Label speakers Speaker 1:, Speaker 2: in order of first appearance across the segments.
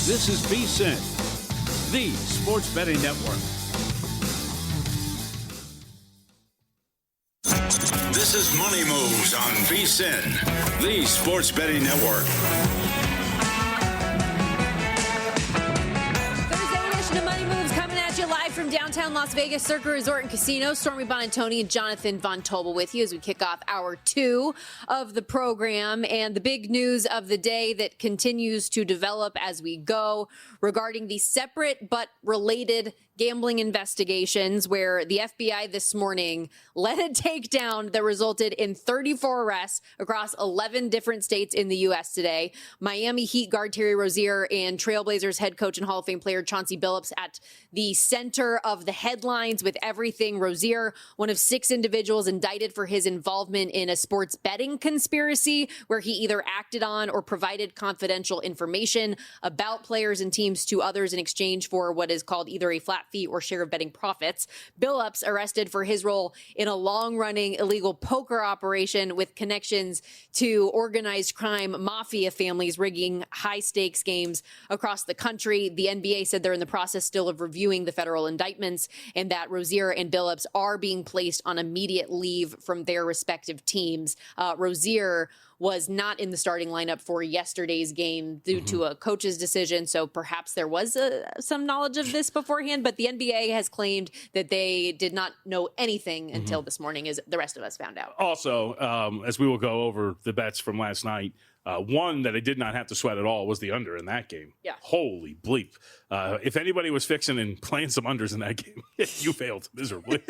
Speaker 1: This is VSiN, the sports betting network. This is Money Moves on VSiN, the sports betting network.
Speaker 2: Live from downtown Las Vegas, Circa Resort and Casino, Stormy Buonantony and Jonathan Von Tobel with you as we kick off hour 2 of the program. And the big news of the day that continues to develop as we go regarding the separate but related gambling investigations, where the FBI this morning led a takedown that resulted in 34 arrests across 11 different states in the U.S. today. Miami Heat guard Terry Rozier and Trailblazers head coach and Hall of Fame player Chauncey Billups at the center of the headlines with everything. Rozier, one of 6 individuals indicted for his involvement in a sports betting conspiracy where he either acted on or provided confidential information about players and teams to others in exchange for what is called either a flat fee or share of betting profits. Billups arrested for his role in a long-running illegal poker operation with connections to organized crime mafia families rigging high-stakes games across the country. The NBA said they're in the process still of reviewing the federal indictments and that Rozier and Billups are being placed on immediate leave from their respective teams. Rozier was not in the starting lineup for yesterday's game due to a coach's decision. So perhaps there was some knowledge of this beforehand, but the NBA has claimed that they did not know anything until this morning, as the rest of us found out.
Speaker 3: Also, as we will go over the bets from last night, one that I did not have to sweat at all was the under in that game.
Speaker 2: Yeah.
Speaker 3: Holy bleep. If anybody was fixing and playing some unders in that game, you failed miserably.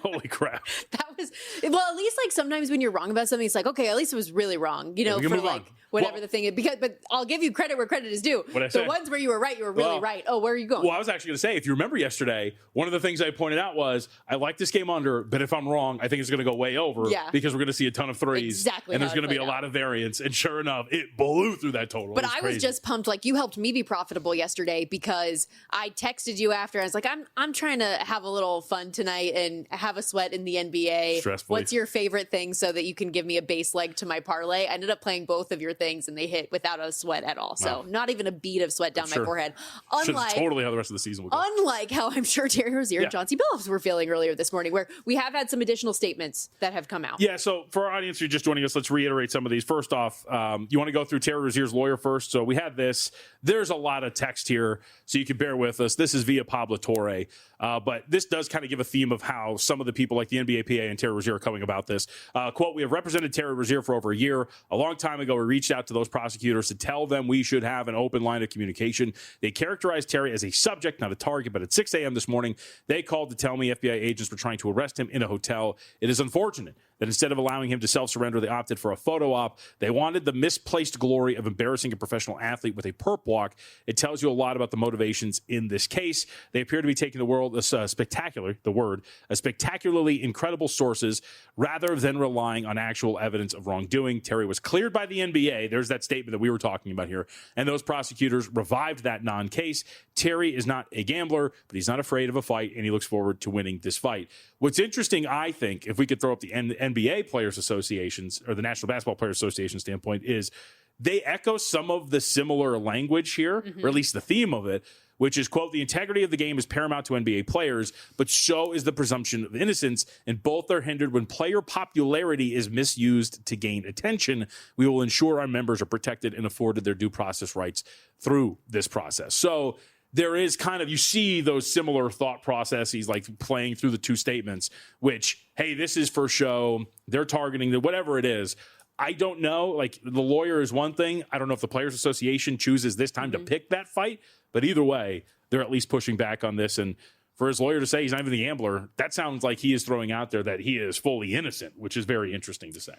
Speaker 3: Holy crap.
Speaker 2: That was, well, at least like sometimes when you're wrong about something, it's like, okay, at least it was really wrong, you know, for like whatever the thing is. Because, but I'll give you credit where credit is due. The ones where you were right, you were really right. Oh, where are you going?
Speaker 3: Well, I was actually going to say, if you remember yesterday, one of the things I pointed out was I like this game under, but if I'm wrong, I think it's going to go way over because we're going to see a ton of threes.
Speaker 2: Exactly.
Speaker 3: And there's going to be a lot of variance. And sure enough, it blew through that total.
Speaker 2: But I was just pumped. Like, you helped me be profitable yesterday because I texted you after. I was like, I'm trying to have a little fun tonight and have a sweat in the NBA.
Speaker 3: Stressful.
Speaker 2: What's your favorite thing so that you can give me a base leg to my parlay? I ended up playing both of your things and they hit without a sweat at all. So not even a bead of sweat down my forehead.
Speaker 3: Unlike totally how the rest of the season will go.
Speaker 2: Unlike how I'm sure Terry Rozier and Chauncey Billups were feeling earlier this morning, where we have had some additional statements that have come out.
Speaker 3: Yeah, so for our audience who's just joining us, let's reiterate some of these. First off, you want to go through Terry Rozier's lawyer first. So we had this. There's a lot of text here, so you can bear with us. This is via Pablo Torre. But this does kind of give a theme of how some of the people like the NBA PA and Terry Rozier are coming about this. Quote, "We have represented Terry Rozier for over a year. A long time ago, we reached out to those prosecutors to tell them we should have an open line of communication. They characterized Terry as a subject, not a target. But at 6 a.m. this morning, they called to tell me FBI agents were trying to arrest him in a hotel. It is unfortunate that instead of allowing him to self-surrender, they opted for a photo op. They wanted the misplaced glory of embarrassing a professional athlete with a perp walk. It tells you a lot about the motivations in this case. They appear to be taking the world spectacularly incredible sources rather than relying on actual evidence of wrongdoing. Terry was cleared by the NBA." There's that statement that we were talking about here. "And those prosecutors revived that non-case. Terry is not a gambler, but he's not afraid of a fight, and he looks forward to winning this fight." What's interesting, I think, if we could throw up the NBA Players Associations or the National Basketball Players Association standpoint, is they echo some of the similar language here, or at least the theme of it, which is, quote, "The integrity of the game is paramount to NBA players, but so is the presumption of innocence, and both are hindered when player popularity is misused to gain attention. We will ensure our members are protected and afforded their due process rights through this process." So there is kind of, you see those similar thought processes like playing through the two statements, which, hey, this is for show. They're targeting the whatever it is. I don't know. Like, the lawyer is one thing. I don't know if the Players Association chooses this time to pick that fight. But either way, they're at least pushing back on this. And for his lawyer to say he's not even the gambler, that sounds like he is throwing out there that he is fully innocent, which is very interesting to say.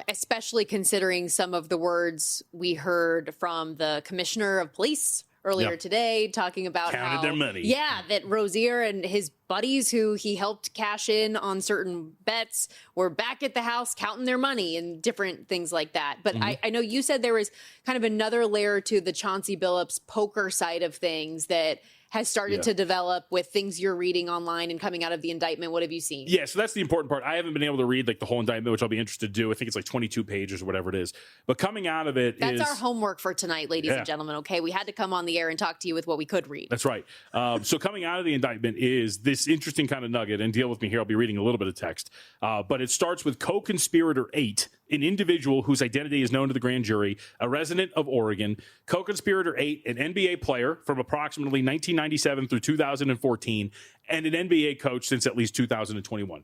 Speaker 2: Especially considering some of the words we heard from the commissioner of police earlier today, talking about
Speaker 3: counted their money.
Speaker 2: Yeah, that Rozier and his buddies who he helped cash in on certain bets were back at the house counting their money and different things like that. But I know you said there was kind of another layer to the Chauncey Billups poker side of things that has started to develop with things you're reading online and coming out of the indictment? What have you seen?
Speaker 3: Yeah, so that's the important part. I haven't been able to read like the whole indictment, which I'll be interested to do. I think it's like 22 pages or whatever it is. But coming out of it
Speaker 2: That's our homework for tonight, ladies and gentlemen, okay? We had to come on the air and talk to you with what we could read.
Speaker 3: That's right. So coming out of the indictment is this interesting kind of nugget, and deal with me here. I'll be reading a little bit of text. But it starts with co-conspirator 8, an individual whose identity is known to the grand jury, a resident of Oregon. Co-conspirator 8, an NBA player from approximately 1997 through 2014, and an NBA coach since at least 2021.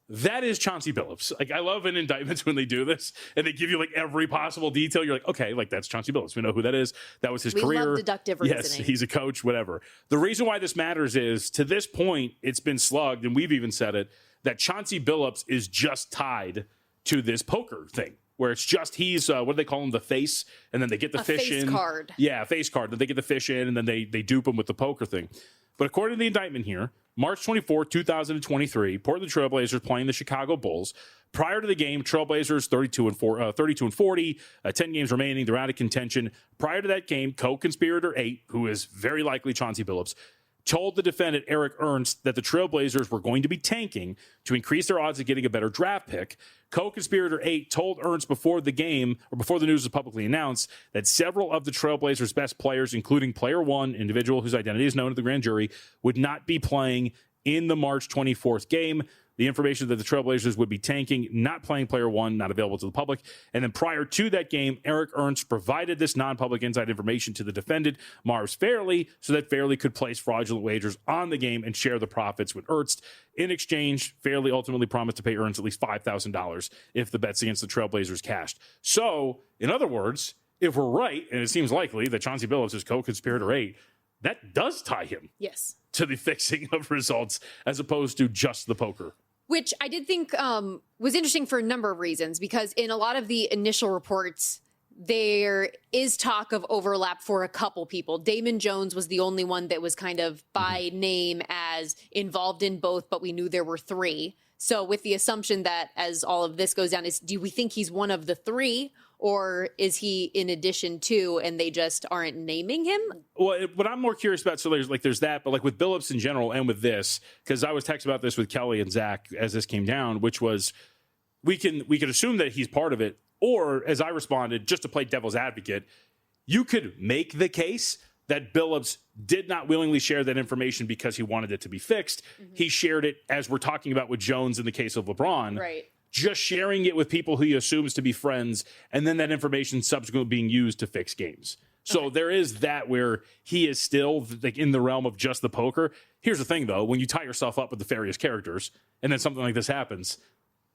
Speaker 3: That is Chauncey Billups. Like, I love in indictments when they do this and they give you like every possible detail. You're like, okay, like that's Chauncey Billups. We know who that is. That was his career.
Speaker 2: We love deductive reasoning.
Speaker 3: Yes, he's a coach, whatever. The reason why this matters is, to this point, it's been slugged, and we've even said it, that Chauncey Billups is just tied to this poker thing, where it's just he's what do they call him, the face, and then they get the fish
Speaker 2: face
Speaker 3: in.
Speaker 2: Card.
Speaker 3: Yeah, a face card. Then they get the fish in, and then they dupe him with the poker thing. But according to the indictment here, March 24, 2023, Portland Trailblazers playing the Chicago Bulls. Prior to the game, Trailblazers 32 and 40, 10 games remaining. They're out of contention. Prior to that game, co-conspirator 8, who is very likely Chauncey Billups, told the defendant, Eric Ernst, that the Trailblazers were going to be tanking to increase their odds of getting a better draft pick. Co-conspirator 8 told Ernst before the game, or before the news was publicly announced, that several of the Trailblazers' best players, including player 1, individual whose identity is known to the grand jury, would not be playing in the March 24th game. The information that the Trailblazers would be tanking, not playing player 1, not available to the public. And then prior to that game, Eric Ernst provided this non-public inside information to the defendant, Mars Fairley, so that Fairley could place fraudulent wagers on the game and share the profits with Ernst. In exchange, Fairley ultimately promised to pay Ernst at least $5,000 if the bets against the Trailblazers cashed. So, in other words, if we're right, and it seems likely that Chauncey Billups is co-conspirator 8, that does tie him to the fixing of results as opposed to just the poker.
Speaker 2: Which I did think was interesting for a number of reasons, because in a lot of the initial reports, there is talk of overlap for a couple people. Damon Jones was the only one that was kind of by name as involved in both, but we knew there were 3. So with the assumption that as all of this goes down, do we think he's one of the 3? Or is he in addition to, and they just aren't naming him?
Speaker 3: Well, what I'm more curious about, so there's that, but like with Billups in general and with this, because I was texting about this with Kelly and Zach as this came down, which was we could assume that he's part of it, or as I responded, just to play devil's advocate, you could make the case that Billups did not willingly share that information because he wanted it to be fixed. Mm-hmm. He shared it, as we're talking about with Jones in the case of LeBron.
Speaker 2: Right.
Speaker 3: Just sharing it with people who he assumes to be friends, and then that information subsequently being used to fix games. So there is that where he is still like in the realm of just the poker. Here's the thing, though. When you tie yourself up with nefarious characters, and then something like this happens,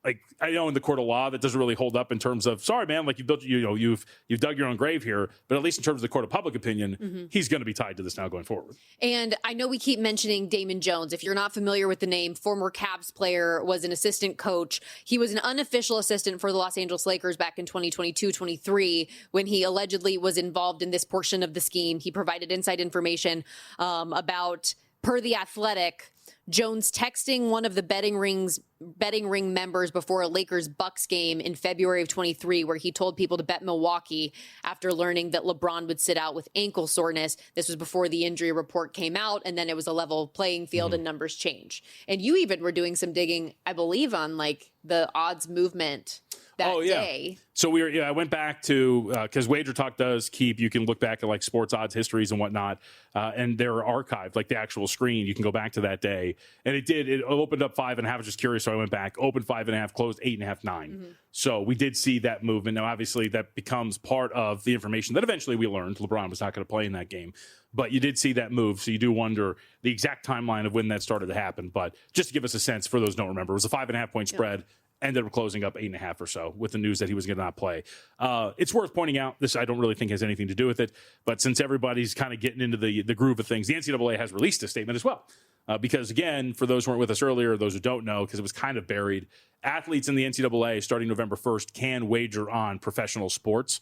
Speaker 3: like I know in the court of law that doesn't really hold up in terms of, sorry, man, like you've dug your own grave here, but at least in terms of the court of public opinion, he's going to be tied to this now going forward. And
Speaker 2: I know we keep mentioning Damon Jones. If you're not familiar with the name, former Cavs player, was an assistant coach. He was an unofficial assistant for the Los Angeles Lakers back in 2022-23 when he allegedly was involved in this portion of the scheme. He provided inside information about, per The Athletic, Jones texting one of the betting ring members before a Lakers-Bucks game in February of 23, where he told people to bet Milwaukee after learning that LeBron would sit out with ankle soreness. This was before the injury report came out, and then it was a level playing field and numbers change. And you even were doing some digging, I believe, on like the odds movement that day. So I went back to, because Wager Talk does keep, you can look back at like sports odds histories and whatnot, and they're archived, like the actual screen. You can go back to that day. And it opened up 5.5. I was just curious, so I went back, opened 5.5, closed 8.5, 9. So we did see that movement. Now, obviously, that becomes part of the information that eventually we learned LeBron was not going to play in that game. But you did see that move, so you do wonder the exact timeline of when that started to happen. But just to give us a sense, for those who don't remember, it was a 5.5 point spread. Ended up closing up 8.5 or so with the news that he was going to not play. It's worth pointing out, this I don't really think has anything to do with it, but since everybody's kind of getting into the groove of things, the NCAA has released a statement as well. Because again, for those who weren't with us earlier, those who don't know, because it was kind of buried, athletes in the NCAA starting November 1st can wager on professional sports.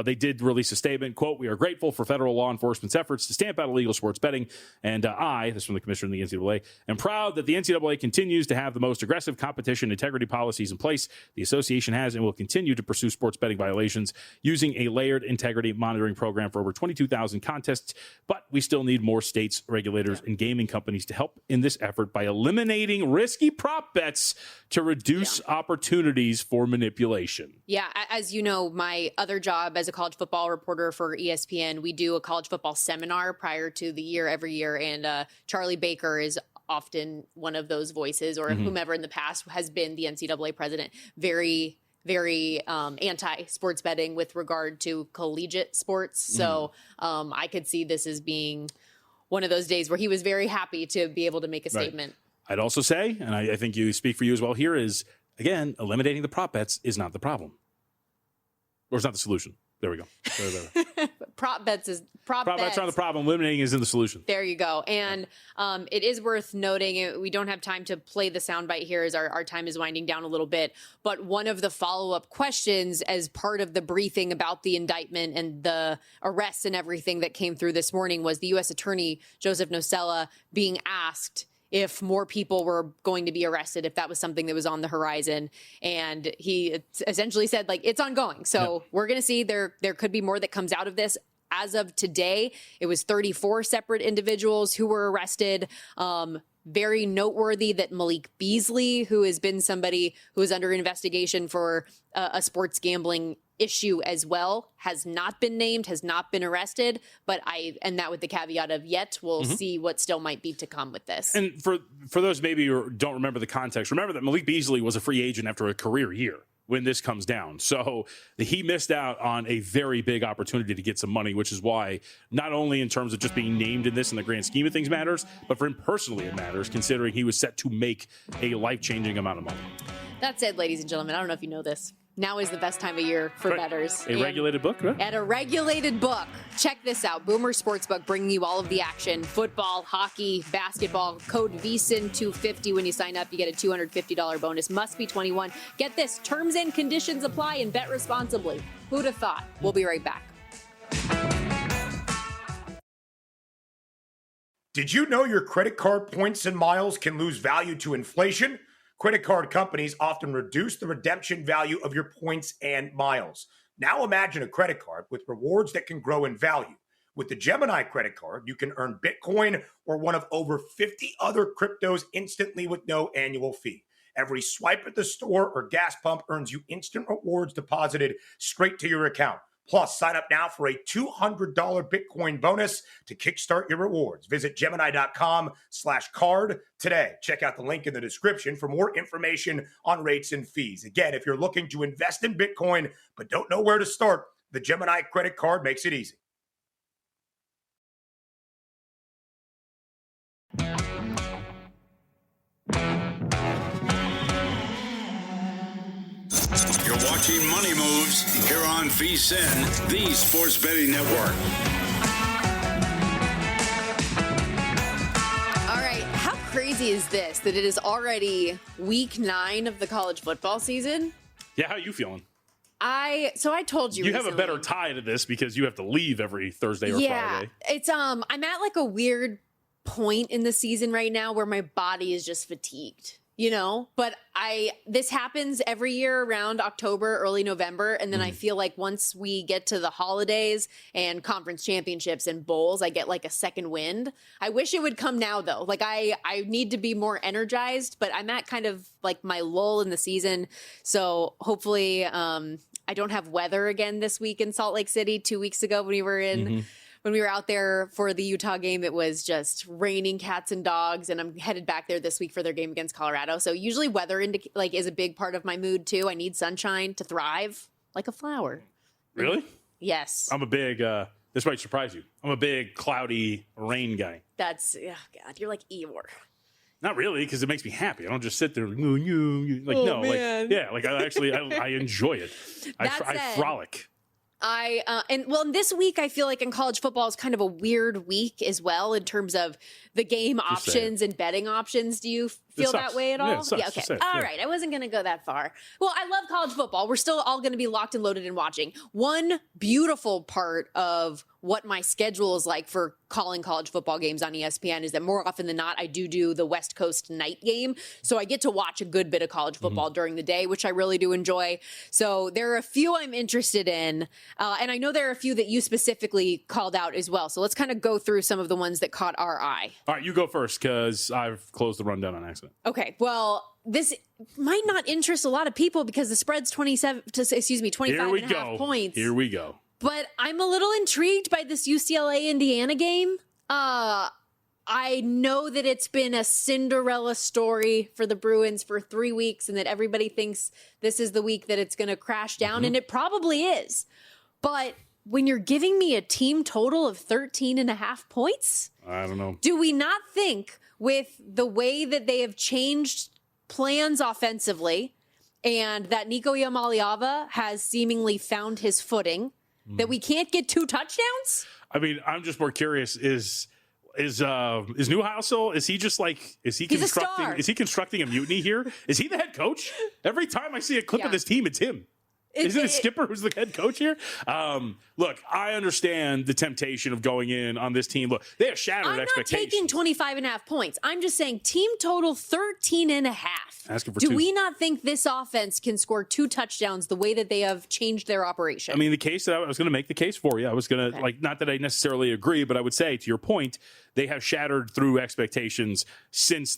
Speaker 3: They did release a statement, quote, "We are grateful for federal law enforcement's efforts to stamp out illegal sports betting. And this is from the commissioner of the NCAA, am proud that the NCAA continues to have the most aggressive competition integrity policies in place. The association has and will continue to pursue sports betting violations using a layered integrity monitoring program for over 22,000 contests. But we still need more states, regulators, and gaming companies to help in this effort by eliminating risky prop bets to reduce opportunities for manipulation."
Speaker 2: Yeah, as you know, my other job as a college football reporter for ESPN, we do a college football seminar prior to the year every year, and Charlie Baker is often one of those voices, or whomever in the past has been the NCAA president. Very anti-sports betting with regard to collegiate sports. So I could see this as being one of those days where he was very happy to be able to make a statement.
Speaker 3: I'd also say, and I think you speak for you as well here, is, again, eliminating the prop bets is not the problem. Or it's not the solution. There we go.
Speaker 2: Prop bets is
Speaker 3: prop bets aren't the problem. Eliminating is in the solution.
Speaker 2: There you go. And it is worth noting, we don't have time to play the soundbite here as our time is winding down a little bit. But one of the follow-up questions as part of the briefing about the indictment and the arrests and everything that came through this morning was the U.S. Attorney Joseph Nocella being asked if more people were going to be arrested, if that was something that was on the horizon. And he essentially said, like, it's ongoing. So we're going to see there could be more that comes out of this. As of today, it was 34 separate individuals who were arrested. Very noteworthy that Malik Beasley, who has been somebody who is under investigation for a sports gambling issue as well, has not been named, has not been arrested. But and that with the caveat of yet, we'll see what still might be to come with this. And
Speaker 3: for those maybe who don't remember the context, remember that Malik Beasley was a free agent after a career year when this comes down. So he missed out on a very big opportunity to get some money, which is why not only in terms of just being named in this in the grand scheme of things matters, but for him personally it matters, considering he was set to make a life-changing amount of money.
Speaker 2: That said, ladies and gentlemen, I don't know if you know this. Now is the best time of year for bettors.
Speaker 3: A regulated book? Right?
Speaker 2: At a regulated book. Check this out. Boomer Sportsbook bringing you all of the action. Football, hockey, basketball. Code VSiN250 when you sign up. You get a $250 bonus. Must be 21. Get this. Terms and conditions apply and bet responsibly. Who'd have thought? We'll be right back.
Speaker 4: Did you know your credit card points and miles can lose value to inflation? Credit card companies often reduce the redemption value of your points and miles. Now imagine a credit card with rewards that can grow in value. With the Gemini credit card, you can earn Bitcoin or one of over 50 other cryptos instantly with no annual fee. Every swipe at the store or gas pump earns you instant rewards deposited straight to your account. Plus, sign up now for a $200 Bitcoin bonus to kickstart your rewards. Visit Gemini.com/card today. Check out the link in the description for more information on rates and fees. Again, if you're looking to invest in Bitcoin but don't know where to start, the Gemini credit card makes it easy.
Speaker 1: You're watching Money Moves here on VSiN, the sports betting network.
Speaker 2: All right, how crazy is this that it is already week 9 of the college football season?
Speaker 3: Yeah, how are you feeling?
Speaker 2: I told you
Speaker 3: recently, have a better tie to this because you have to leave every Thursday or Friday. It's
Speaker 2: I'm at like a weird point in the season right now where my body is just fatigued. But this happens every year around October, early November. And then I feel like once we get to the holidays and conference championships and bowls, I get like a second wind. I wish it would come now, though. Like I need to be more energized, but I'm at kind of like my lull in the season. So hopefully I don't have weather again this week in Salt Lake City. 2 weeks ago when we were in when we were out there for the Utah game, it was just raining cats and dogs, and I'm headed back there this week for their game against Colorado. So usually weather is a big part of my mood too. I need sunshine to thrive like a flower.
Speaker 3: Really?
Speaker 2: Yes.
Speaker 3: I'm a big, this might surprise you, I'm a big cloudy rain guy.
Speaker 2: That's, oh God, you're like Eeyore.
Speaker 3: Not really, because it makes me happy. I don't just sit there like, I enjoy it. I frolic.
Speaker 2: And this week I feel like in college football is kind of a weird week as well in terms of the game options and betting options. Do you feel that way at all?
Speaker 3: Yeah, it sucks.
Speaker 2: Okay. All right. I wasn't going to go that far. Well, I love college football. We're still all going to be locked and loaded and watching. One beautiful part of what my schedule is like for calling college football games on ESPN is that more often than not, I do the West Coast night game. So I get to watch a good bit of college football during the day, which I really do enjoy. So there are a few I'm interested in. And I know there are a few that you specifically called out as well. So let's kind of go through some of the ones that caught our eye.
Speaker 3: All right, you go first because I've closed the rundown on accident.
Speaker 2: Okay, well, this might not interest a lot of people because the spread's 25 and a half points.
Speaker 3: Here we go.
Speaker 2: But I'm a little intrigued by this UCLA-Indiana game. I know that it's been a Cinderella story for the Bruins for 3 weeks and that everybody thinks this is the week that it's going to crash down, and it probably is. But when you're giving me a team total of 13 and a half points,
Speaker 3: I don't know.
Speaker 2: Do we not think with the way that they have changed plans offensively and that Nico Iamaleava has seemingly found his footing, that we can't get 2 touchdowns?
Speaker 3: I mean, I'm just more curious. Is Newhouse? Is he just like? Is he constructing a mutiny here? Is he the head coach? Every time I see a clip of this team, it's him. Isn't it Skipper who's the head coach here? Look, I understand the temptation of going in on this team. Look, they have shattered expectations.
Speaker 2: I'm not taking 25 and a half points. I'm just saying team total 13 and a half.
Speaker 3: Asking for
Speaker 2: Do
Speaker 3: 2.
Speaker 2: we not think this offense can score 2 touchdowns the way that they have changed their operation?
Speaker 3: I mean, the case that I was going to make the case for you. I was going to not that I necessarily agree, but I would say to your point, they have shattered through expectations since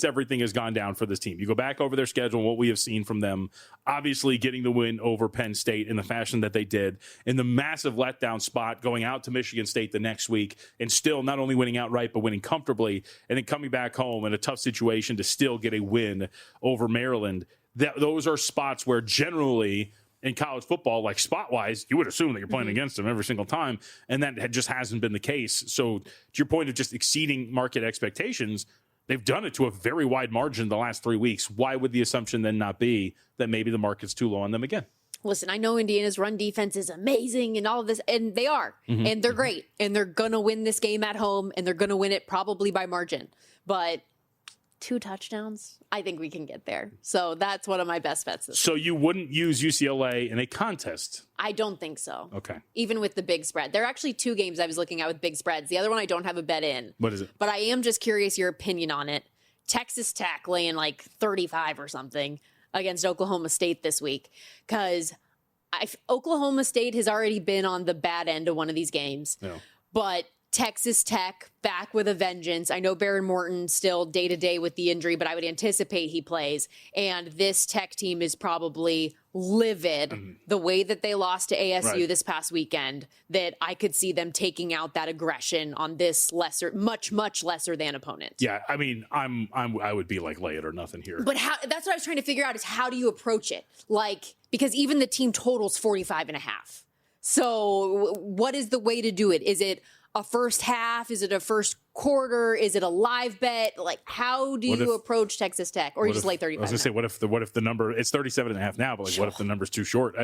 Speaker 3: everything has gone down for this team. You go back over their schedule and what we have seen from them, obviously getting the win over Penn State in the fashion that they did, in the massive letdown spot going out to Michigan State the next week and still not only winning outright but winning comfortably, and then coming back home in a tough situation to still get a win over Maryland. Those are spots where generally in college football, like spot-wise, you would assume that you're playing against them every single time, and that just hasn't been the case. So to your point of just exceeding market expectations, they've done it to a very wide margin the last 3 weeks. Why would the assumption then not be that maybe the market's too low on them again?
Speaker 2: Listen, I know Indiana's run defense is amazing and all of this, and they are, and they're great, and they're going to win this game at home, and they're going to win it probably by margin. But 2 touchdowns, I think we can get there. So that's one of my best bets this
Speaker 3: So
Speaker 2: week.
Speaker 3: you wouldn't use UCLA in a contest?
Speaker 2: I don't think so.
Speaker 3: Okay.
Speaker 2: Even with the big spread. There are actually 2 games I was looking at with big spreads. The other one I don't have a bet in.
Speaker 3: What is it?
Speaker 2: But I am just curious your opinion on it. Texas Tech laying like 35 or something against Oklahoma State this week. Because Oklahoma State has already been on the bad end of one of these games.
Speaker 3: Yeah.
Speaker 2: But Texas Tech back with a vengeance. I know Baron Morton still day-to-day with the injury, but I would anticipate he plays. And this Tech team is probably livid the way that they lost to ASU this past weekend, that I could see them taking out that aggression on this much lesser than opponent.
Speaker 3: Yeah, I mean, I would be like lay it or nothing here.
Speaker 2: But that's what I was trying to figure out is how do you approach it? Like, because even the team total's 45 and a half. So what is the way to do it? Is it a first half? Is it a first quarter? Is it a live bet? Like, how do you approach Texas Tech? Or you just lay 35?
Speaker 3: I was going to say, what if the number, it's 37 and a half now, but like, what if the number's too short?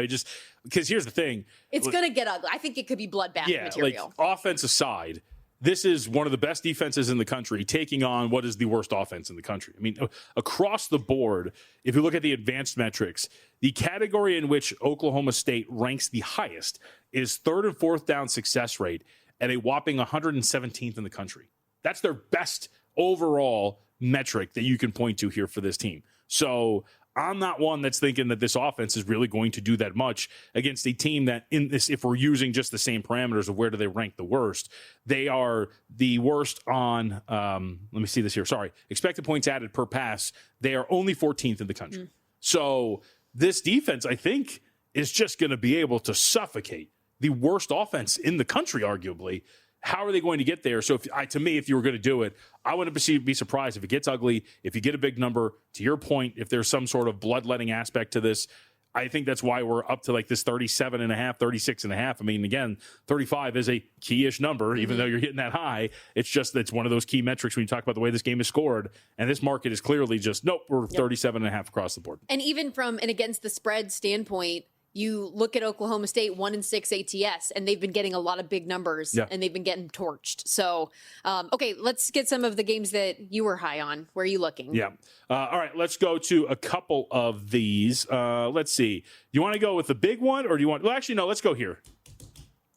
Speaker 3: Because here's the thing.
Speaker 2: It's going to get ugly. I think it could be bloodbath material.
Speaker 3: Like, offense aside, this is one of the best defenses in the country taking on what is the worst offense in the country. I mean, across the board, if you look at the advanced metrics, the category in which Oklahoma State ranks the highest is 3rd and 4th down success rate at a whopping 117th in the country. That's their best overall metric that you can point to here for this team. So I'm not one that's thinking that this offense is really going to do that much against a team that in this, if we're using just the same parameters of where do they rank the worst, they are the worst on, let me see this here. Sorry. Expected points added per pass. They are only 14th in the country. So this defense, I think, is just going to be able to suffocate the worst offense in the country, arguably. How are they going to get there? So to me, if you were going to do it, I wouldn't be surprised if it gets ugly, if you get a big number. To your point, if there's some sort of bloodletting aspect to this, I think that's why we're up to like this 37 and a half, 36 and a half. I mean, again, 35 is a key-ish number, even though you're hitting that high. It's just that's one of those key metrics when you talk about the way this game is scored. And this market is clearly just, nope, we're 37 and a half across the board.
Speaker 2: And even from an against the spread standpoint, You look at Oklahoma State, 1-6 ATS, and they've been getting a lot of big numbers, and they've been getting torched. So, okay, let's get some of the games that you were high on. Where are you looking?
Speaker 3: Yeah. All right, let's go to a couple of these. Let's see. You want to go with the big one, or do you want? Well, actually, no. Let's go here.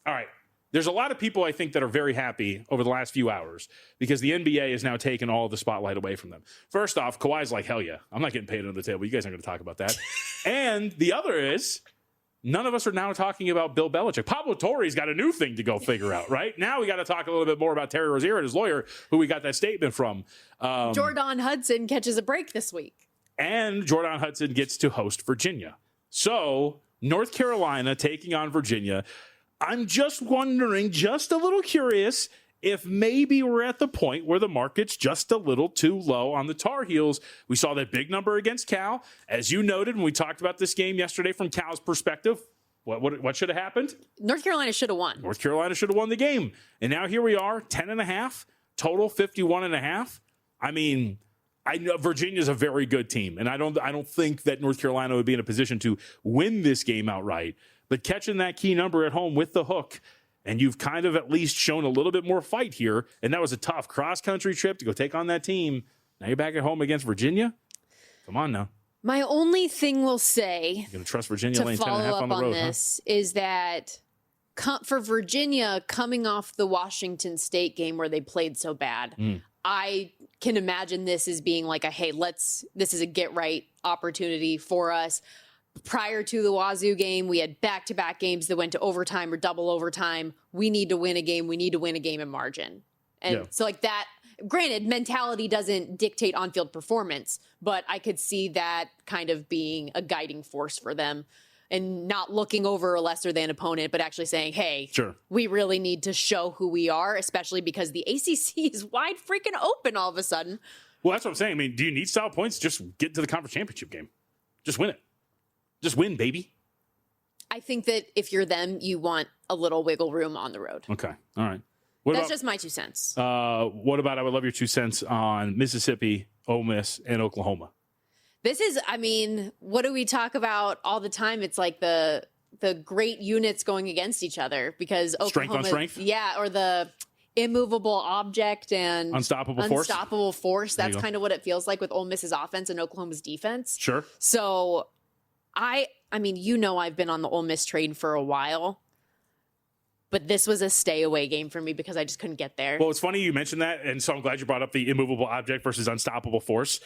Speaker 3: All right. There's a lot of people, I think, that are very happy over the last few hours because the NBA has now taken all of the spotlight away from them. First off, Kawhi's like, hell yeah, I'm not getting paid under the table. You guys aren't going to talk about that. And the other is, none of us are now talking about Bill Belichick. Pablo Torre's got a new thing to go figure out, right? Now we got to talk a little bit more about Terry Rozier and his lawyer, who we got that statement from.
Speaker 2: Jordan Hudson catches a break this week.
Speaker 3: And Jordan Hudson gets to host Virginia. So North Carolina taking on Virginia. I'm just wondering, just a little curious, if maybe we're at the point where the market's just a little too low on the Tar Heels. We saw that big number against Cal. As you noted when we talked about this game yesterday from Cal's perspective, what should have happened?
Speaker 2: North Carolina should have won.
Speaker 3: North Carolina should have won the game. And now here we are, 10.5, total 51.5. I mean, I know Virginia's a very good team, and I don't think that North Carolina would be in a position to win this game outright. But catching that key number at home with the hook, and you've kind of at least shown a little bit more fight here, and that was a tough cross-country trip to go take on that team. Now you're back at home against Virginia? Come on now.
Speaker 2: My only thing we'll say
Speaker 3: You're going to trust Virginia
Speaker 2: to
Speaker 3: laying
Speaker 2: follow
Speaker 3: 10.5
Speaker 2: up
Speaker 3: on the road,
Speaker 2: this is that for Virginia, coming off the Washington State game where they played so bad, I can imagine this as being like this is a get-right opportunity for us. Prior to the Wazoo game, we had back-to-back games that went to overtime or double overtime. We need to win a game. We need to win a game in margin. And so like that, granted, mentality doesn't dictate on-field performance, but I could see that kind of being a guiding force for them and not looking over a lesser than opponent, but actually saying, hey, we really need to show who we are, especially because the ACC is wide freaking open all of a sudden.
Speaker 3: Well, that's what I'm saying. I mean, do you need style points? Just get to the conference championship game. Just win it. Just win, baby.
Speaker 2: I think that if you're them, you want a little wiggle room on the road.
Speaker 3: Okay. All right.
Speaker 2: That's just my 2 cents.
Speaker 3: What about, I would love your 2 cents on Mississippi, Ole Miss, and Oklahoma.
Speaker 2: This is, I mean, what do we talk about all the time? It's like the great units going against each other because Oklahoma.
Speaker 3: Strength on strength?
Speaker 2: Yeah, or the immovable object and
Speaker 3: unstoppable
Speaker 2: force. That's kind of what it feels like with Ole Miss's offense and Oklahoma's defense.
Speaker 3: Sure.
Speaker 2: So I mean, I've been on the Ole Miss train for a while, but this was a stay away game for me because I just couldn't get there.
Speaker 3: Well, it's funny you mentioned that, and so I'm glad you brought up the immovable object versus unstoppable force.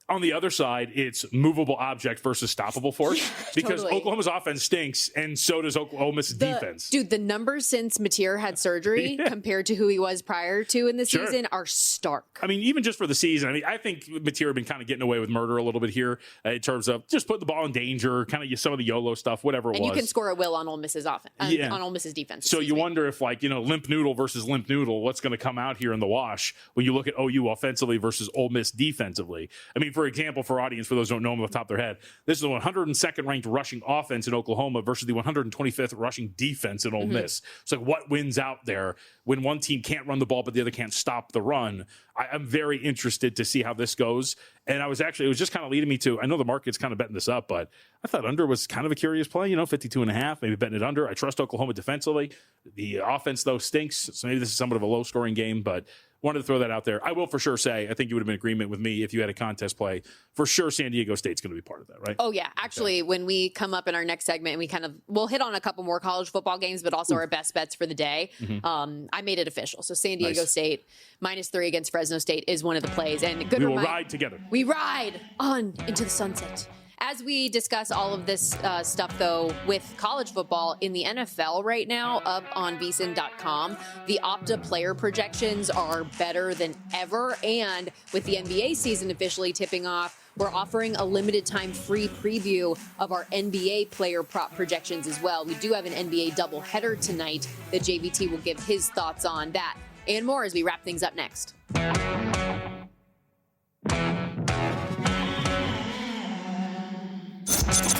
Speaker 3: On the other side, it's movable object versus stoppable force because Oklahoma's offense stinks, and so does Ole Miss's defense.
Speaker 2: Dude, the numbers since Mateer had surgery compared to who he was prior to in the season are stark.
Speaker 3: I mean, even just for the season, I think Mateer had been kind of getting away with murder a little bit here in terms of just putting the ball in danger, kind of some of the YOLO stuff, whatever it was.
Speaker 2: And you can score at will on Ole Miss's offense, on Ole Miss's defense.
Speaker 3: So you wonder if, limp noodle versus limp noodle, what's going to come out here in the wash when you look at OU offensively versus Ole Miss defensively. I mean, for example, for audience, for those who don't know them off the top of their head, this is the 102nd ranked rushing offense in Oklahoma versus the 125th rushing defense in Ole Miss. So what wins out there when one team can't run the ball but the other can't stop the run? I'm very interested to see how this goes. And it was just kind of leading me to, I know the market's kind of betting this up, but I thought under was kind of a curious play, 52.5, maybe betting it under. I trust Oklahoma defensively. The offense, though, stinks. So maybe this is somewhat of a low scoring game, but wanted to throw that out there. I will for sure say, I think you would have been in agreement with me if you had a contest play. For sure, San Diego State's going to be part of that, right?
Speaker 2: Oh, yeah. Actually, when we come up in our next segment, we'll hit on a couple more college football games, but also our best bets for the day. I made it official. So San Diego State, -3 against Fresno State is one of the plays. And
Speaker 3: we will ride together.
Speaker 2: We ride on into the sunset. As we discuss all of this stuff, though, with college football in the NFL right now, up on VSiN.com, the Opta player projections are better than ever. And with the NBA season officially tipping off, we're offering a limited time free preview of our NBA player prop projections as well. We do have an NBA doubleheader tonight that JVT will give his thoughts on that and more as we wrap things up next.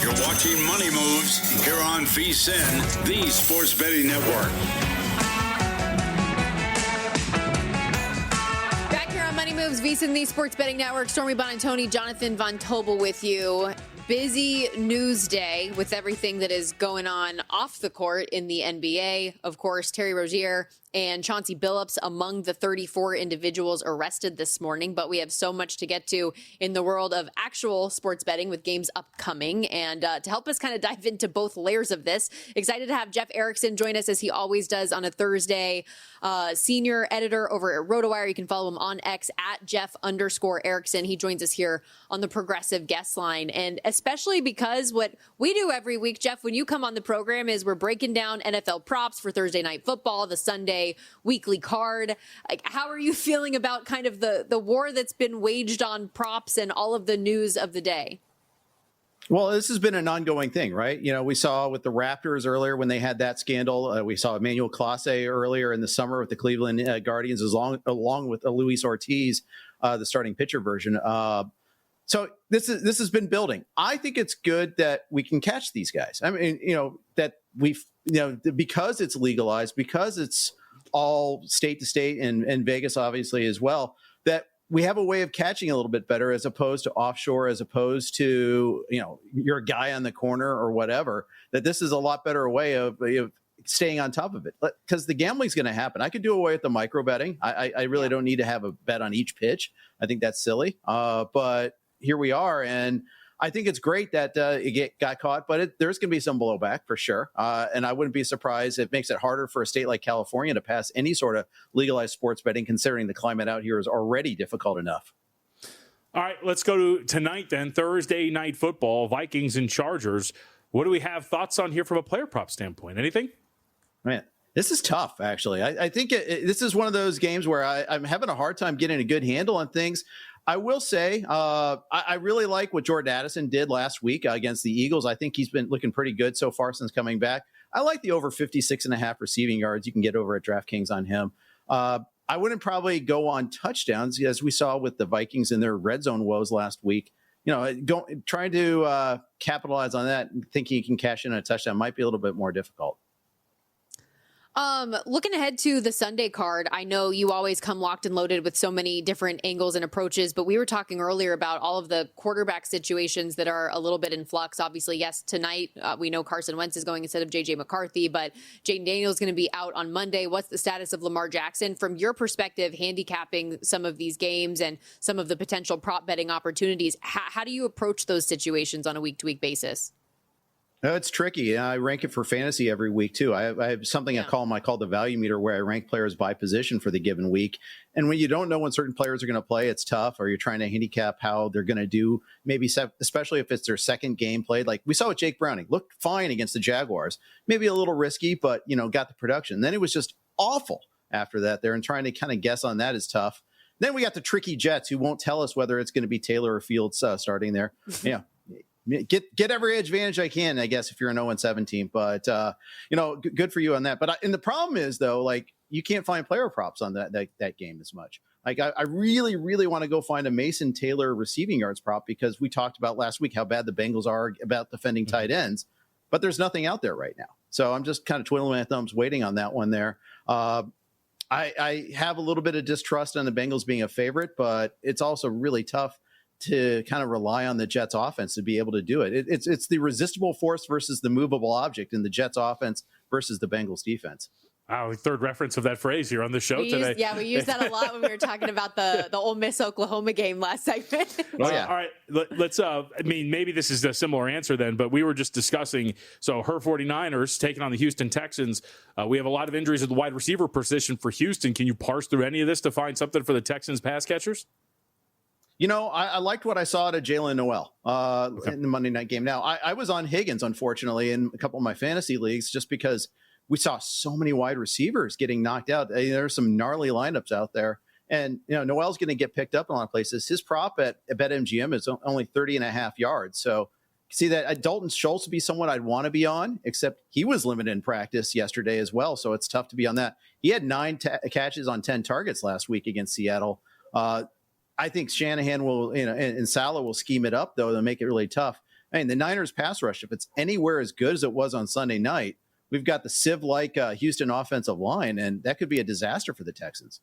Speaker 1: You're watching Money Moves here on VSiN, the sports betting network.
Speaker 2: Back here on Money Moves, VSiN, the sports betting network. Stormy Buonantony, Jonathan Von Tobel with you. busy news day with everything that is going on off the court in the NBA. Of course, Terry Rozier and Chauncey Billups among the 34 individuals arrested this morning. But we have so much to get to in the world of actual sports betting with games upcoming. And to help us kind of dive into both layers of this, excited to have Jeff Erickson join us as he always does on a Thursday. Senior editor over at RotoWire. You can follow him on X at Jeff_Erickson. He joins us here on the Progressive guest line. And especially because what we do every week, Jeff, when you come on the program is we're breaking down NFL props for Thursday Night Football, the Sunday weekly card. Like, how are you feeling about kind of the war that's been waged on props and all of the news of the day?
Speaker 5: Well, this has been an ongoing thing, right? You know, we saw with the Raptors earlier when they had that scandal. We saw Emmanuel Clase earlier in the summer with the Cleveland Guardians, along with Luis Ortiz, the starting pitcher version. So this has been building. I think it's good that we can catch these guys. I mean, that because it's legalized, because it's all state to state and Vegas obviously as well, that we have a way of catching a little bit better as opposed to offshore, as opposed to, you're a guy on the corner or whatever, that this is a lot better way of staying on top of it, because the gambling's going to happen. I could do away with the micro betting. I really don't need to have a bet on each pitch. I think that's silly. But here we are. And I think it's great that it got caught, but there's going to be some blowback for sure. And I wouldn't be surprised. It makes it harder for a state like California to pass any sort of legalized sports betting, considering the climate out here is already difficult enough.
Speaker 3: All right, let's go to tonight then, Thursday Night Football, Vikings and Chargers. What do we have thoughts on here from a player prop standpoint? Anything?
Speaker 5: Man, this is tough, actually. I think this is one of those games where I'm having a hard time getting a good handle on things. I will say I really like what Jordan Addison did last week against the Eagles. I think he's been looking pretty good so far since coming back. I like the over 56.5 receiving yards you can get over at DraftKings on him. I wouldn't probably go on touchdowns, as we saw with the Vikings in their red zone woes last week. Trying to capitalize on that and thinking you can cash in a touchdown might be a little bit more difficult.
Speaker 2: Looking ahead to the Sunday card, I know you always come locked and loaded with so many different angles and approaches, but we were talking earlier about all of the quarterback situations that are a little bit in flux. Obviously, yes, tonight we know Carson Wentz is going instead of J.J. McCarthy, but Jaden Daniels is going to be out on Monday. What's the status of Lamar Jackson? From your perspective, handicapping some of these games and some of the potential prop betting opportunities, how do you approach those situations on a week-to-week basis?
Speaker 5: It's tricky. I rank it for fantasy every week, too. I have something I call the value meter, where I rank players by position for the given week. And when you don't know when certain players are going to play, it's tough, or you're trying to handicap how they're going to do, maybe especially if it's their second game played. Like we saw with Jake Browning, looked fine against the Jaguars. Maybe a little risky, but, got the production. Then it was just awful after that there, and trying to kind of guess on that is tough. Then we got the tricky Jets who won't tell us whether it's going to be Taylor or Fields starting there. Yeah. Get every advantage I can, I guess, if you're an 0-7 team. But, good for you on that. But and the problem is, though, like, you can't find player props on that game as much. Like, I really, really want to go find a Mason Taylor receiving yards prop, because we talked about last week how bad the Bengals are about defending tight ends. But there's nothing out there right now. So I'm just kind of twiddling my thumbs waiting on that one there. I have a little bit of distrust on the Bengals being a favorite, but it's also really tough to kind of rely on the Jets offense to be able to do it. It's the resistible force versus the movable object in the Jets offense versus the Bengals defense.
Speaker 3: Wow, third reference of that phrase here on the show today.
Speaker 2: We used that a lot when we were talking about the Ole Miss Oklahoma game last segment.
Speaker 3: All right, let's maybe this is a similar answer then, but we were just discussing, so her 49ers taking on the Houston Texans. We have a lot of injuries at the wide receiver position for Houston. Can you parse through any of this to find something for the Texans pass catchers?
Speaker 5: I liked what I saw out of Jalen Noel in the Monday night game. Now, I was on Higgins, unfortunately, in a couple of my fantasy leagues, just because we saw so many wide receivers getting knocked out. There's some gnarly lineups out there. And, Noel's going to get picked up in a lot of places. His prop at BetMGM is only 30.5 yards. So see that Dalton Schultz would be someone I'd want to be on, except he was limited in practice yesterday as well. So it's tough to be on that. He had 9 catches on 10 targets last week against Seattle. I think Shanahan will, and Saleh will scheme it up, though, to make it really tough. I mean, the Niners pass rush, if it's anywhere as good as it was on Sunday night, we've got the sieve-like Houston offensive line, and that could be a disaster for the Texans.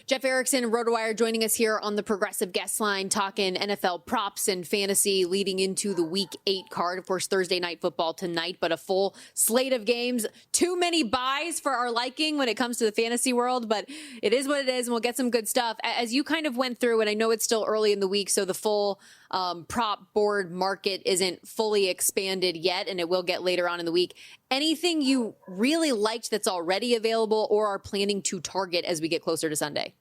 Speaker 2: Jeff Erickson, RotoWire, joining us here on the Progressive Guest Line, talking NFL props and fantasy leading into the Week 8 card. Of course, Thursday Night Football tonight, but a full slate of games. Too many buys for our liking when it comes to the fantasy world, but it is what it is, and we'll get some good stuff. As you kind of went through, and I know it's still early in the week, so the full prop board market isn't fully expanded yet, and it will get later on in the week. Anything you really liked that's already available or are planning to target as we get closer to Sunday?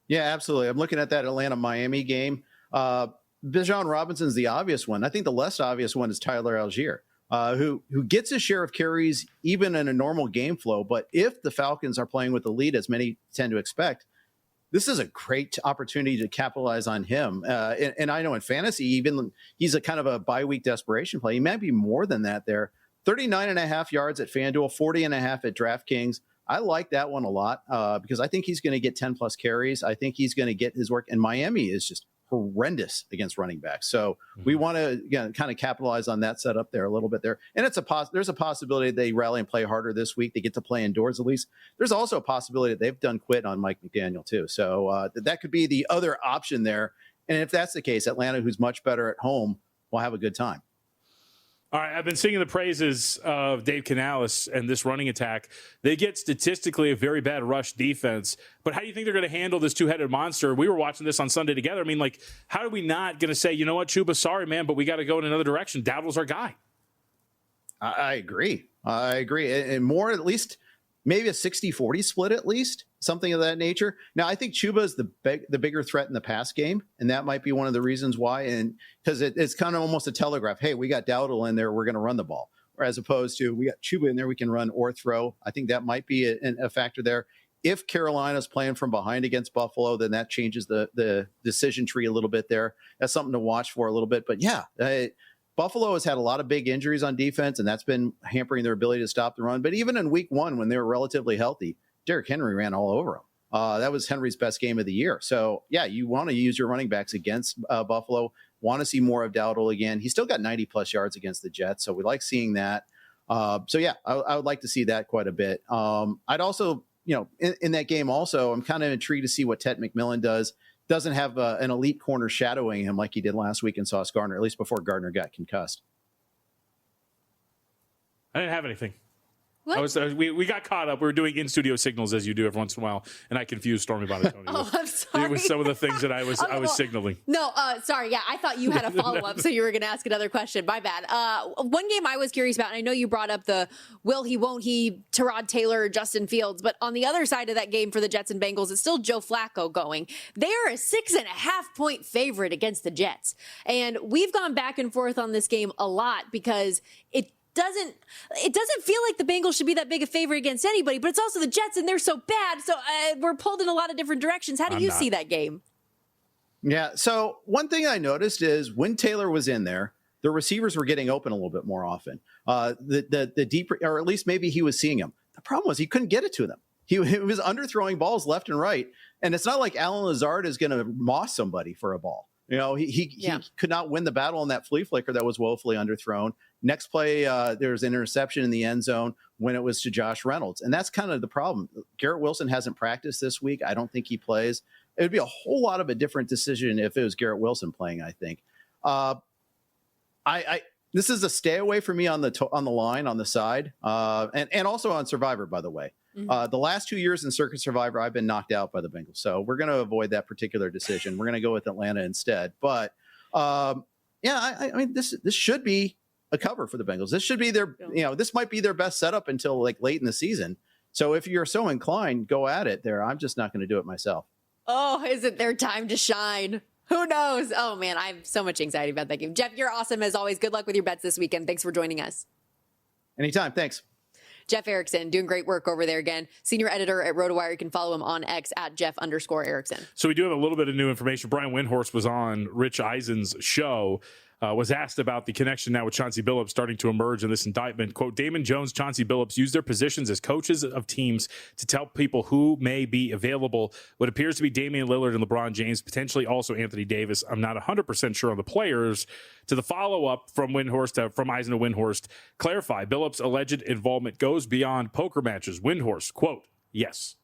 Speaker 5: Yeah, absolutely. I'm looking at that Atlanta-Miami game. Bijan Robinson's the obvious one. I think the less obvious one is Tyler Algier, who gets his share of carries even in a normal game flow. But if the Falcons are playing with the lead, as many tend to expect, this is a great opportunity to capitalize on him. And I know in fantasy, even he's a kind of a bye-week desperation play. He might be more than that there. 39.5 yards at FanDuel, 40.5 at DraftKings. I like that one a lot because I think he's going to get 10 plus carries. I think he's going to get his work. And Miami is just horrendous against running backs. So we want to kind of capitalize on that setup there a little bit there. And there's a possibility they rally and play harder this week. They get to play indoors at least. There's also a possibility that they've done quit on Mike McDaniel too. So that could be the other option there. And if that's the case, Atlanta, who's much better at home, will have a good time.
Speaker 3: All right, I've been singing the praises of Dave Canales and this running attack. They get statistically a very bad rush defense, but how do you think they're going to handle this two-headed monster? We were watching this on Sunday together. I mean, like, how are we not going to say, you know what, Chuba, sorry, man, but we got to go in another direction. Dowdle's our guy.
Speaker 5: I agree. And more, at least, maybe a 60-40 split at least, something of that nature. Now, I think Chuba is the bigger threat in the pass game, and that might be one of the reasons why. And because it's kind of almost a telegraph. Hey, we got Dowdle in there, we're going to run the ball. Or as opposed to we got Chuba in there, we can run or throw. I think that might be a factor there. If Carolina's playing from behind against Buffalo, then that changes the decision tree a little bit there. That's something to watch for a little bit. But yeah, Buffalo has had a lot of big injuries on defense, and that's been hampering their ability to stop the run. But even in week 1, when they were relatively healthy, Derrick Henry ran all over him. That was Henry's best game of the year. So, yeah, you want to use your running backs against Buffalo. Want to see more of Dowdle again. He's still got 90-plus yards against the Jets, so we like seeing that. So, yeah, I would like to see that quite a bit. I'd also, in that game also, I'm kind of intrigued to see what Ted McMillan does. Doesn't have an elite corner shadowing him like he did last week in Sauce Gardner, at least before Gardner got concussed.
Speaker 3: I didn't have anything.
Speaker 2: What?
Speaker 3: We got caught up. We were doing in-studio signals, as you do every once in a while, and I confused Stormy Buonantony.
Speaker 2: Oh, I'm sorry.
Speaker 3: With some of the things that I was signaling.
Speaker 2: No, sorry. Yeah, I thought you had a follow-up, so you were going to ask another question. My bad. One game I was curious about, and I know you brought up the will he, won't he, Tyrod Taylor, Justin Fields, but on the other side of that game for the Jets and Bengals, it's still Joe Flacco going. They are a 6.5-point favorite against the Jets. And we've gone back and forth on this game a lot because it doesn't feel like the Bengals should be that big a favorite against anybody, but it's also the Jets and they're so bad. So we're pulled in a lot of different directions. How do you see that game?
Speaker 5: Yeah. So one thing I noticed is when Taylor was in there, the receivers were getting open a little bit more often. The deeper, or at least maybe he was seeing them. The problem was he couldn't get it to them. He was underthrowing balls left and right. And it's not like Alan Lazard is going to moss somebody for a ball. He could not win the battle on that flea flicker that was woefully underthrown. Next play, there was an interception in the end zone when it was to Josh Reynolds. And that's kind of the problem. Garrett Wilson hasn't practiced this week. I don't think he plays. It would be a whole lot of a different decision if it was Garrett Wilson playing, I think. This is a stay away for me on the line, on the side, and also on Survivor, by the way. Mm-hmm. The last 2 years in Circuit Survivor, I've been knocked out by the Bengals. So we're going to avoid that particular decision. We're going to go with Atlanta instead. But, I mean, this should be a cover for the Bengals. This should be their, this might be their best setup until like late in the season. So if you're so inclined, go at it there. I'm just not going to do it myself.
Speaker 2: Oh, is it their time to shine? Who knows? Oh, man, I have so much anxiety about that game. Jeff, you're awesome as always. Good luck with your bets this weekend. Thanks for joining us.
Speaker 5: Anytime. Thanks.
Speaker 2: Jeff Erickson doing great work over there again. Senior editor at RotoWire. You can follow him on X at Jeff_Erickson.
Speaker 3: So we do have a little bit of new information. Brian Windhorst was on Rich Eisen's show. Was asked about the connection now with Chauncey Billups starting to emerge in this indictment. Quote, Damon Jones, Chauncey Billups use their positions as coaches of teams to tell people who may be available. What appears to be Damian Lillard and LeBron James, potentially also Anthony Davis. I'm not 100% sure on the players. To the follow-up from Windhorst, from Eisen to Windhorst, clarify, Billups' alleged involvement goes beyond poker matches. Windhorst, quote, yes.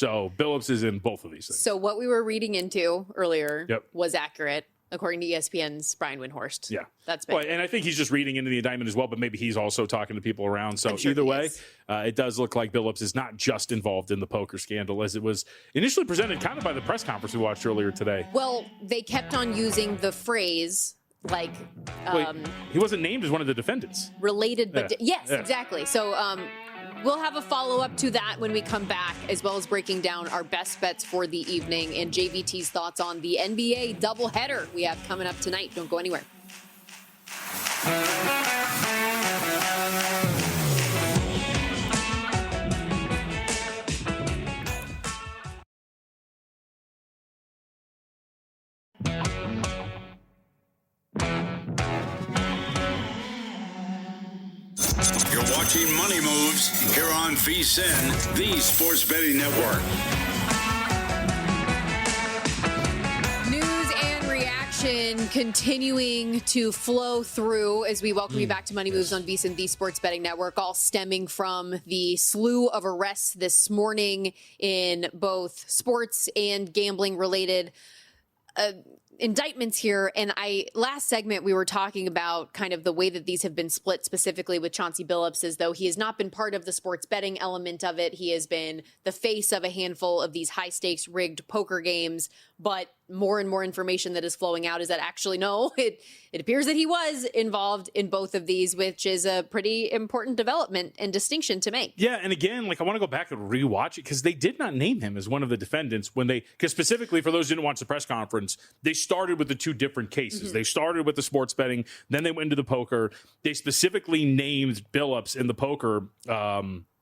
Speaker 3: So Billups is in both of these things.
Speaker 2: So what we were reading into earlier
Speaker 3: Yep.
Speaker 2: was accurate, according to ESPN's Brian Windhorst.
Speaker 3: Yeah.
Speaker 2: That's big.
Speaker 3: Well, and I think he's just reading into the indictment as well, but maybe he's also talking to people around. So
Speaker 2: Sure
Speaker 3: either
Speaker 2: he
Speaker 3: way,
Speaker 2: is.
Speaker 3: it does look like Billups is not just involved in the poker scandal as it was initially presented kind of by the press conference we watched earlier today.
Speaker 2: Well, they kept on using the phrase like
Speaker 3: Wait, he wasn't named as one of the defendants.
Speaker 2: related, but
Speaker 3: Yeah.
Speaker 2: yes,
Speaker 3: Yeah.
Speaker 2: exactly. So we'll have a follow-up to that when we come back, as well as breaking down our best bets for the evening and JVT's thoughts on the NBA doubleheader we have coming up tonight. Don't go anywhere.
Speaker 1: You're watching Money Moves here on VSiN, the sports betting network.
Speaker 2: News and reaction continuing to flow through as we welcome you back to Money Moves on VSiN, the sports betting network, all stemming from the slew of arrests this morning in both sports and gambling related indictments here. And last segment, we were talking about kind of the way that these have been split, specifically with Chauncey Billups, as though he has not been part of the sports betting element of it. He has been the face of a handful of these high stakes rigged poker games. But more and more information that is flowing out is that actually, no, it appears that he was involved in both of these, which is a pretty important development and distinction to make.
Speaker 3: Yeah, and again, like I want to go back and rewatch it because they did not name him as one of the defendants because specifically for those who didn't watch the press conference, they started with the two different cases. Mm-hmm. They started with the sports betting, then they went into the poker. They specifically named Billups in the poker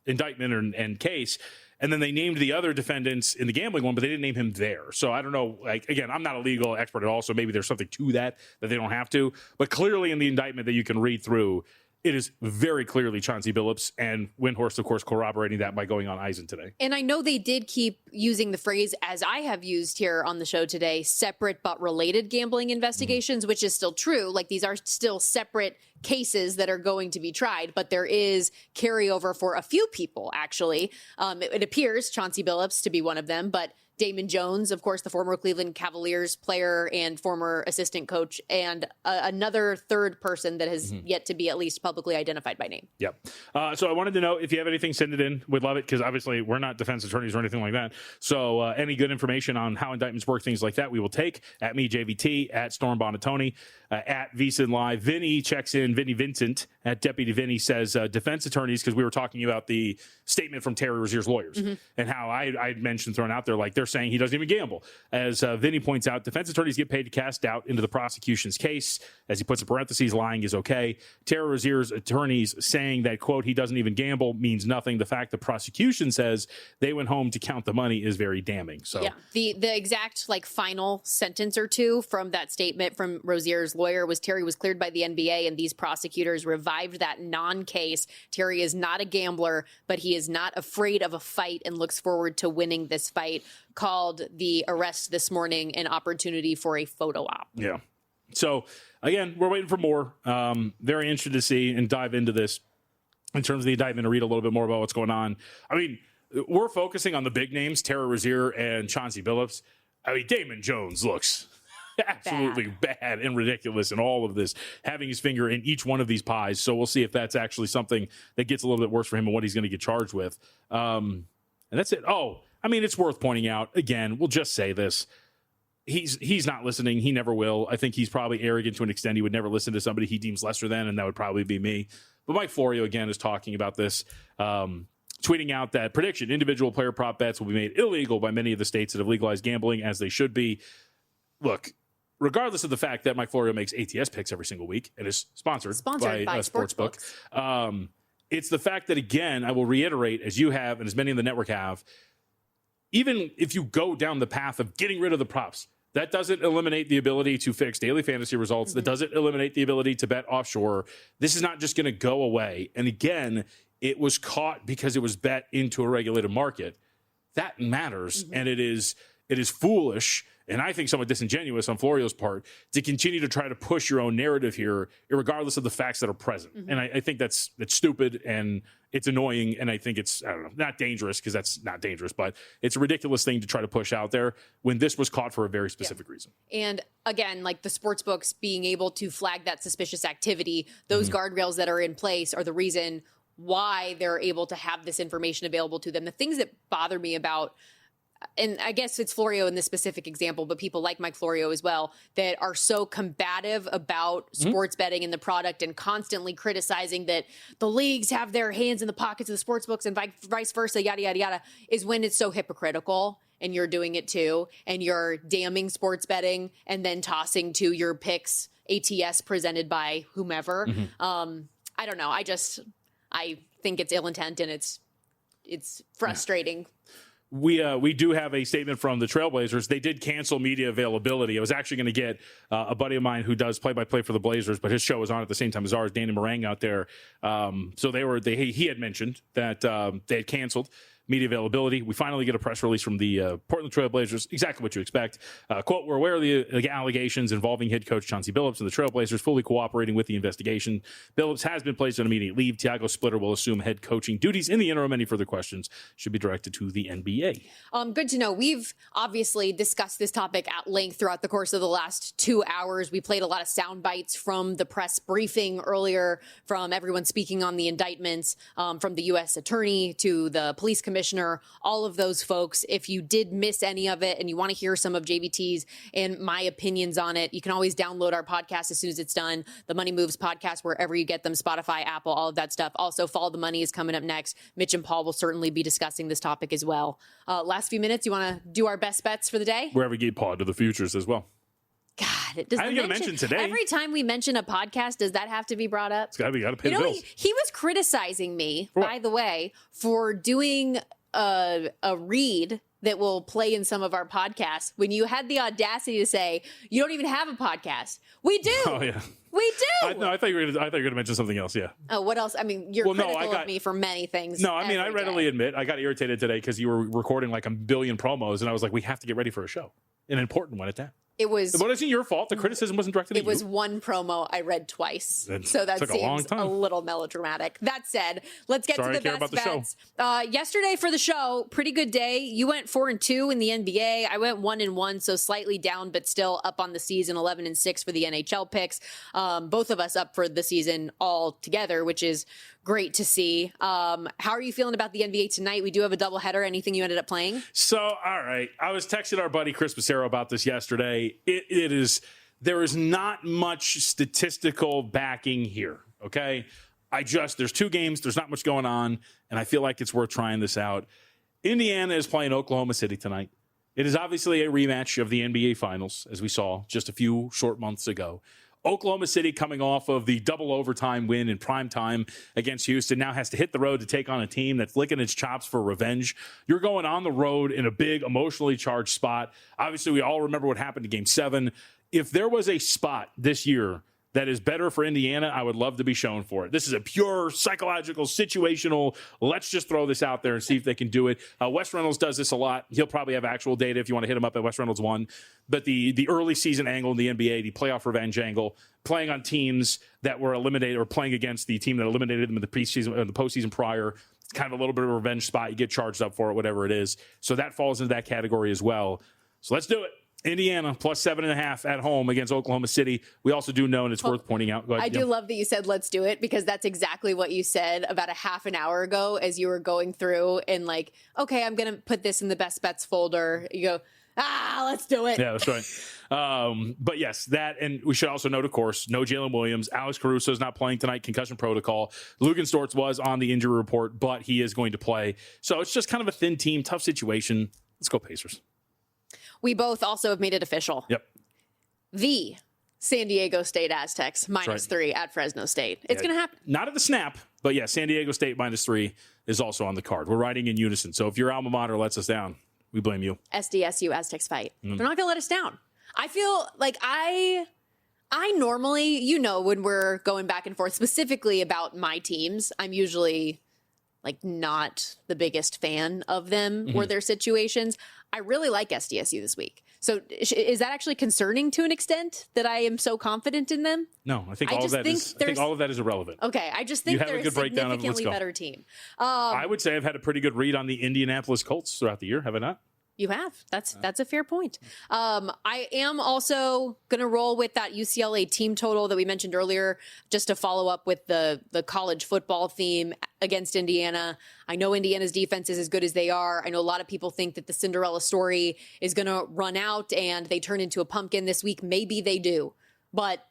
Speaker 3: indictment and case. And then they named the other defendants in the gambling one, but they didn't name him there. So I don't know. Like, again, I'm not a legal expert at all, so maybe there's something to that they don't have to. But clearly in the indictment that you can read through, it is very clearly Chauncey Billups, and Windhorst, of course, corroborating that by going on Eisen today.
Speaker 2: And I know they did keep using the phrase, as I have used here on the show today, separate but related gambling investigations, which is still true. Like, these are still separate cases that are going to be tried, but there is carryover for a few people, actually. It appears Chauncey Billups to be one of them, but Damon Jones, of course, the former Cleveland Cavaliers player and former assistant coach, and another third person that has yet to be at least publicly identified by name.
Speaker 3: Yep. So I wanted to know if you have anything, send it in. We'd love it because obviously we're not defense attorneys or anything like that. So any good information on how indictments work, things like that, we will take at me, JVT, at Storm Buonantony, at VSiN Live. Vinny checks in, Vinny Vincent at Deputy Vinny says defense attorneys, because we were talking about the statement from Terry Rozier's lawyers and how I mentioned thrown out there, like they're saying he doesn't even gamble. As Vinny points out, defense attorneys get paid to cast doubt into the prosecution's case. As he puts in parentheses, lying is okay. Terry Rozier's attorneys saying that, quote, he doesn't even gamble means nothing. The fact the prosecution says they went home to count the money is very damning. So
Speaker 2: yeah, the exact like final sentence or two from that statement from Rozier's lawyer was Terry was cleared by the NBA and these prosecutors revived that non-case. Terry is not a gambler, but he is not afraid of a fight and looks forward to winning this fight. Called the arrest this morning an opportunity for a photo op.
Speaker 3: Yeah. So again, we're waiting for more. Very interested to see and dive into this in terms of the indictment and read a little bit more about what's going on. I mean, we're focusing on the big names, Terry Rozier and Chauncey Billups. I mean, Damon Jones looks absolutely bad and ridiculous in all of this, having his finger in each one of these pies. So we'll see if that's actually something that gets a little bit worse for him and what he's going to get charged with. And that's it. Oh, I mean, it's worth pointing out, again, we'll just say this. He's not listening. He never will. I think he's probably arrogant to an extent. He would never listen to somebody he deems lesser than, and that would probably be me. But Mike Florio, again, is talking about this, tweeting out that prediction, individual player prop bets will be made illegal by many of the states that have legalized gambling, as they should be. Look, regardless of the fact that Mike Florio makes ATS picks every single week and is sponsored by a sportsbook, it's the fact that, again, I will reiterate, as you have and as many in the network have, even if you go down the path of getting rid of the props, that doesn't eliminate the ability to fix daily fantasy results. That doesn't eliminate the ability to bet offshore. This is not just going to go away. And again, it was caught because it was bet into a regulated market. That matters. And it is it is foolish and I think somewhat disingenuous on Florio's part to continue to try to push your own narrative here, regardless of the facts that are present. Mm-hmm. And I think that's stupid and it's annoying. And I think it's, I don't know, not dangerous because that's not dangerous, but it's a ridiculous thing to try to push out there when this was caught for a very specific reason.
Speaker 2: And again, like the sports books being able to flag that suspicious activity, those guardrails that are in place are the reason why they're able to have this information available to them. The things that bother me about, and I guess it's Florio in this specific example, but people like Mike Florio as well, that are so combative about sports betting and the product and constantly criticizing that the leagues have their hands in the pockets of the sports books and vice versa, yada, yada, yada, is when it's so hypocritical and you're doing it too. And you're damning sports betting and then tossing to your picks ATS presented by whomever. I don't know. I think it's ill intent and it's frustrating.
Speaker 3: We do have a statement from the Trailblazers. They did cancel media availability. I was actually going to get a buddy of mine who does play-by-play for the Blazers, but his show was on at the same time as ours, Danny Morang out there. So he had mentioned that they had canceled media availability. We finally get a press release from the Portland Trailblazers, exactly what you expect. Quote, we're aware of the allegations involving head coach Chauncey Billups and the Trailblazers fully cooperating with the investigation. Billups has been placed on immediate leave. Thiago Splitter will assume head coaching duties in the interim. Any further questions should be directed to the NBA.
Speaker 2: Good to know. We've obviously discussed this topic at length throughout the course of the last 2 hours. We played a lot of sound bites from the press briefing earlier, from everyone speaking on the indictments, from the U.S. attorney to the police commissioner, all of those folks. If you did miss any of it and you want to hear some of JVT's and my opinions on it, you can always download our podcast as soon as it's done. The Money Moves podcast, wherever you get them, Spotify, Apple, all of that stuff. Also, Follow the Money is coming up next. Mitch and Paul will certainly be discussing this topic as well. Last few minutes, you want to do our best bets for the day?
Speaker 3: Wherever you get Paul to the futures as well.
Speaker 2: God, it doesn't.
Speaker 3: I'm going to mention today.
Speaker 2: Every time we mention a podcast, does that have to be brought up?
Speaker 3: It's got to be. Got to pay the bills.
Speaker 2: He was criticizing me, by the way, for doing a read that will play in some of our podcasts when you had the audacity to say you don't even have a podcast. We do.
Speaker 3: Oh yeah,
Speaker 2: we do.
Speaker 3: I thought you were going to mention something else. Yeah.
Speaker 2: Oh, what else? I mean, you're critical of me for many things.
Speaker 3: No, I mean, I readily admit I got irritated today because you were recording like a billion promos, and I was like, we have to get ready for a show, an important one at that.
Speaker 2: It was.
Speaker 3: But it's your fault. The criticism wasn't directed at you.
Speaker 2: It was one promo I read twice. So that seems a little melodramatic. That said, let's get to the best bets. Yesterday for the show, pretty good day. You went 4-2 in the NBA. I went 1-1, so slightly down, but still up on the season, 11-6 for the NHL picks. Both of us up for the season all together, which is great to see. How are you feeling about the NBA tonight? We do have a doubleheader. Anything you ended up playing?
Speaker 3: So, all right. I was texting our buddy Chris Passero about this yesterday. There is not much statistical backing here. Okay. There's 2 games. There's not much going on. And I feel like it's worth trying this out. Indiana is playing Oklahoma City tonight. It is obviously a rematch of the NBA Finals, as we saw just a few short months ago. Oklahoma City, coming off of the double overtime win in prime time against Houston, now has to hit the road to take on a team that's licking its chops for revenge. You're going on the road in a big, emotionally charged spot. Obviously, we all remember what happened in Game 7. If there was a spot this year that is better for Indiana, I would love to be shown for it. This is a pure psychological, situational, let's just throw this out there and see if they can do it. Wes Reynolds does this a lot. He'll probably have actual data if you want to hit him up at Wes Reynolds 1. But the early season angle in the NBA, the playoff revenge angle, playing on teams that were eliminated or playing against the team that eliminated them in the postseason prior, it's kind of a little bit of a revenge spot. You get charged up for it, whatever it is. So that falls into that category as well. So let's do it. Indiana plus 7.5 at home against Oklahoma City. We also do know, and it's worth pointing out. Go ahead,
Speaker 2: I do love that you said, let's do it, because that's exactly what you said about a half an hour ago as you were going through and like, okay, I'm going to put this in the best bets folder. You go, let's do it.
Speaker 3: Yeah, that's right. But yes, that, and we should also note, of course, no Jalen Williams. Alex Caruso is not playing tonight, concussion protocol. Lugan Stortz was on the injury report, but he is going to play. So it's just kind of a thin team, tough situation. Let's go Pacers.
Speaker 2: We both also have made it official.
Speaker 3: Yep.
Speaker 2: The San Diego State Aztecs -3 at Fresno State. It's going to happen.
Speaker 3: Not at the snap, but yeah, San Diego State -3 is also on the card. We're riding in unison. So if your alma mater lets us down, we blame you.
Speaker 2: SDSU Aztecs fight. They're not going to let us down. I feel like I normally, when we're going back and forth specifically about my teams, I'm usually like not the biggest fan of them or their situations. I really like SDSU this week. So is that actually concerning to an extent that I am so confident in them?
Speaker 3: No, I think all of that is irrelevant.
Speaker 2: Okay, I just think
Speaker 3: You have
Speaker 2: they're
Speaker 3: a good breakdown of it. Let's
Speaker 2: significantly
Speaker 3: go.
Speaker 2: better team.
Speaker 3: I would say I've had a pretty good read on the Indianapolis Colts throughout the year, have I not?
Speaker 2: You have. That's a fair point. I am also going to roll with that UCLA team total that we mentioned earlier, just to follow up with the college football theme against Indiana. I know Indiana's defense is as good as they are. I know a lot of people think that the Cinderella story is going to run out and they turn into a pumpkin this week. Maybe they do, but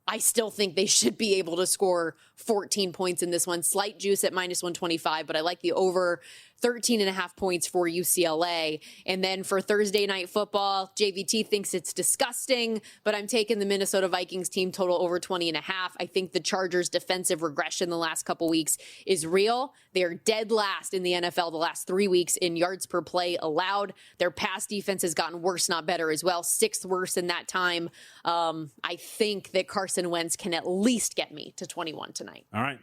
Speaker 2: I still think they should be able to score 14 points in this one. Slight juice at -125, but I like the over 13.5 points for UCLA. And then for Thursday night football, JVT thinks it's disgusting, but I'm taking the Minnesota Vikings team total over 20.5. I think the Chargers' defensive regression the last couple weeks is real. They're dead last in the NFL the last 3 weeks in yards per play allowed. Their pass defense has gotten worse, not better as well. 6th worst in that time. I think that Carson Wentz can at least get me to 21 tonight.
Speaker 3: All right.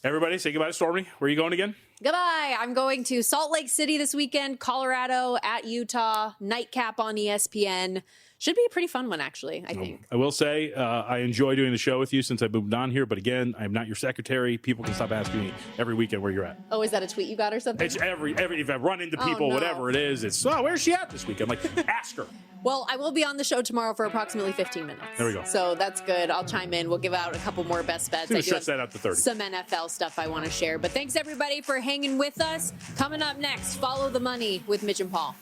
Speaker 3: Everybody, say goodbye to Stormy. Where are you going again?
Speaker 2: Goodbye. I'm going to Salt Lake City this weekend, Colorado at Utah, nightcap on ESPN. Should be a pretty fun one, actually, I think.
Speaker 3: I will say I enjoy doing the show with you since I moved on here. But again, I'm not your secretary. People can stop asking me every weekend where you're at.
Speaker 2: Oh, is that a tweet you got or something?
Speaker 3: It's every if I run into people, whatever it is, it's, where's she at this weekend? I'm like, ask her.
Speaker 2: Well, I will be on the show tomorrow for approximately 15 minutes.
Speaker 3: There we go.
Speaker 2: So that's good. I'll chime in. We'll give out a couple more best bets. I
Speaker 3: stretch that out to 30.
Speaker 2: Some NFL stuff I want to share. But thanks, everybody, for hanging with us. Coming up next, Follow the Money with Mitch and Paul.